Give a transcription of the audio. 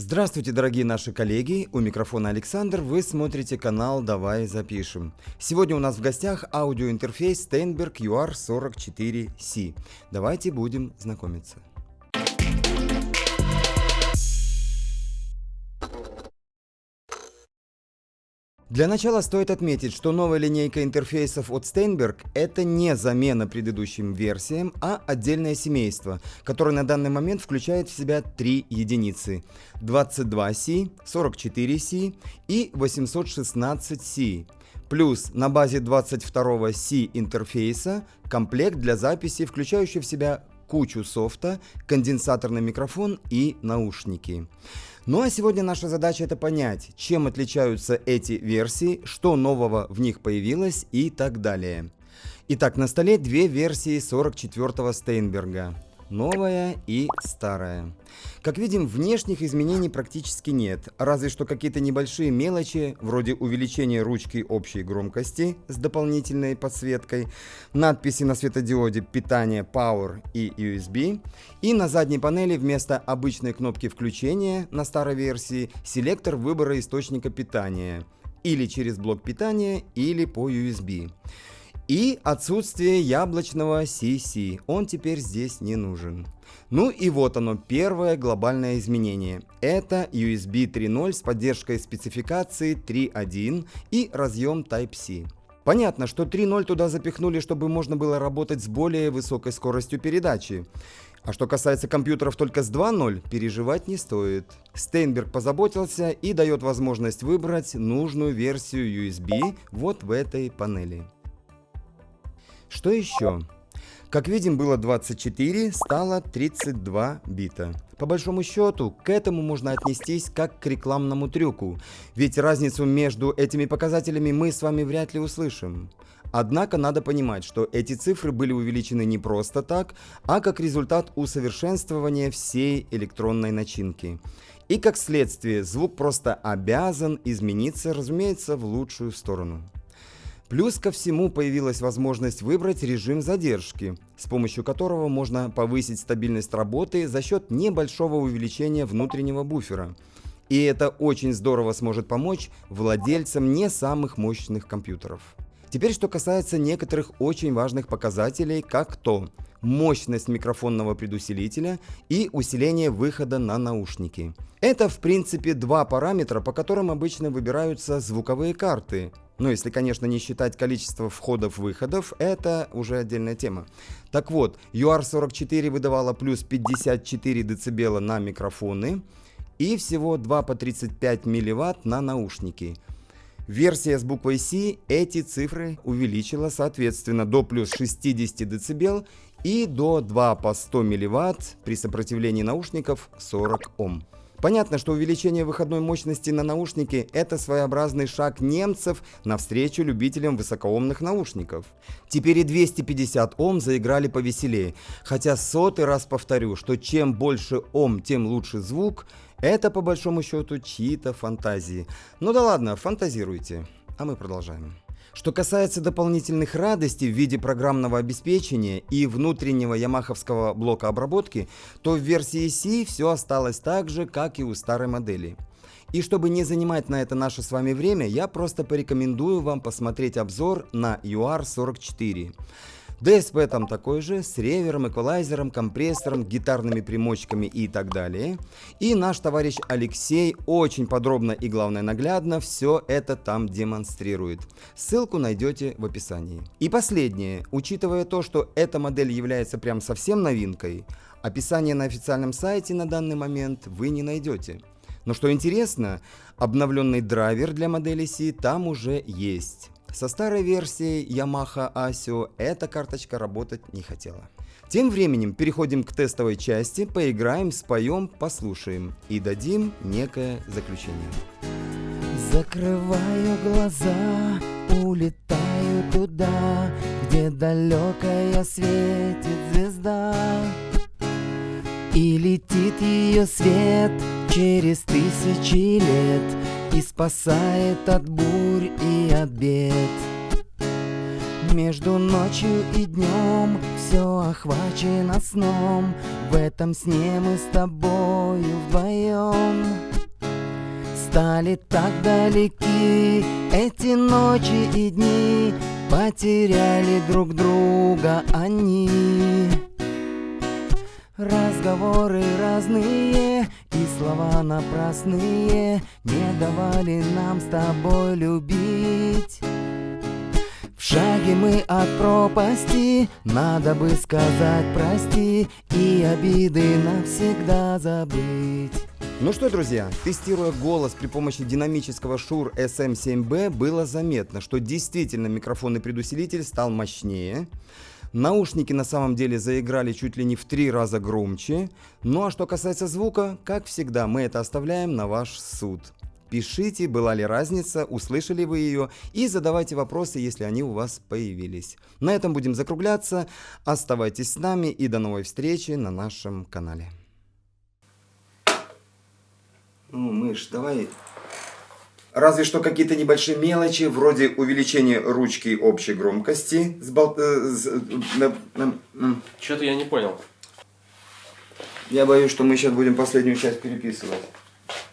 Здравствуйте, дорогие наши коллеги, у микрофона Александр, вы смотрите канал «Давай запишем». Сегодня у нас в гостях аудиоинтерфейс Steinberg UR44C. Давайте будем знакомиться. Для начала стоит отметить, что новая линейка интерфейсов от Steinberg – это не замена предыдущим версиям, а отдельное семейство, которое на данный момент включает в себя три единицы – 22C, 44C и 816C. Плюс на базе 22C интерфейса комплект для записи, включающий в себя кучу софта, конденсаторный микрофон и наушники. Ну а сегодня наша задача это понять, чем отличаются эти версии, что нового в них появилось и так далее. Итак, на столе две версии 44-го Steinberg. Новая и старая. Как видим, внешних изменений практически нет, разве что какие-то небольшие мелочи, вроде увеличения ручки общей громкости с дополнительной подсветкой, надписи на светодиоде питания Power и USB, и на задней панели вместо обычной кнопки включения на старой версии селектор выбора источника питания, или через блок питания, или по USB. И отсутствие яблочного CC, он теперь здесь не нужен. Ну и вот оно, первое глобальное изменение. Это USB 3.0 с поддержкой спецификации 3.1 и разъем Type-C. Понятно, что 3.0 туда запихнули, чтобы можно было работать с более высокой скоростью передачи. А что касается компьютеров только с 2.0, переживать не стоит. Steinberg позаботился и дает возможность выбрать нужную версию USB вот в этой панели. Что еще? Как видим, было 24, стало 32 бита. По большому счету, к этому можно отнестись как к рекламному трюку, ведь разницу между этими показателями мы с вами вряд ли услышим. Однако надо понимать, что эти цифры были увеличены не просто так, а как результат усовершенствования всей электронной начинки. И как следствие, звук просто обязан измениться, разумеется, в лучшую сторону. Плюс ко всему появилась возможность выбрать режим задержки, с помощью которого можно повысить стабильность работы за счет небольшого увеличения внутреннего буфера. И это очень здорово сможет помочь владельцам не самых мощных компьютеров. Теперь, что касается некоторых очень важных показателей, как то мощность микрофонного предусилителя и усиление выхода на наушники. Это, в принципе, два параметра, по которым обычно выбираются звуковые карты. Ну, если, конечно, не считать количество входов-выходов, это уже отдельная тема. Так вот, UR44 выдавала плюс 54 дБ на микрофоны и всего 2 по 35 мВт на наушники. Версия с буквой C эти цифры увеличила, соответственно, до плюс 60 дБ и до 2 по 100 мВт при сопротивлении наушников 40 Ом. Понятно, что увеличение выходной мощности на наушники – это своеобразный шаг немцев навстречу любителям высокоомных наушников. Теперь и 250 Ом заиграли повеселее, хотя сотый раз повторю, что чем больше Ом, тем лучше звук – это по большому счету чьи-то фантазии. Ну да ладно, фантазируйте, а мы продолжаем. Что касается дополнительных радостей в виде программного обеспечения и внутреннего ямаховского блока обработки, то в версии C все осталось так же, как и у старой модели. И чтобы не занимать на это наше с вами время, я просто порекомендую вам посмотреть обзор на UR44. DSP там такой же, с ревером, эквалайзером, компрессором, гитарными примочками и так далее. И наш товарищ Алексей очень подробно и, главное, наглядно все это там демонстрирует. Ссылку найдете в описании. И последнее. Учитывая то, что эта модель является прям совсем новинкой, описание на официальном сайте на данный момент вы не найдете. Но что интересно, обновленный драйвер для модели C там уже есть. Со старой версией Yamaha ASIO эта карточка работать не хотела. Тем временем переходим к тестовой части, поиграем, споем, послушаем и дадим некое заключение. Закрываю глаза, улетаю туда, где далекая светит звезда. И летит ее свет через тысячи лет и спасает от бурь и от бед. Между ночью и днем все охвачено сном. В этом сне мы с тобою вдвоем. стали так далеки. Эти ночи и дни потеряли друг друга они. Разговоры разные и слова напрасные не давали нам с тобой любить. В шаге мы от пропасти, надо бы сказать прости и обиды навсегда забыть. Ну что, друзья, тестируя голос при помощи динамического Shure SM7B, было заметно, что действительно микрофонный предусилитель стал мощнее. Наушники на самом деле заиграли чуть ли не в 3 раза громче. Ну а что касается звука, как всегда, мы это оставляем на ваш суд. Пишите, была ли разница, услышали вы ее, и задавайте вопросы, если они у вас появились. На этом будем закругляться. Оставайтесь с нами и до новой встречи на нашем канале. Ну, мышь, давай. Разве что какие-то небольшие мелочи, вроде увеличения ручки общей громкости. Что-то я не понял. Я боюсь, что мы сейчас будем последнюю часть переписывать.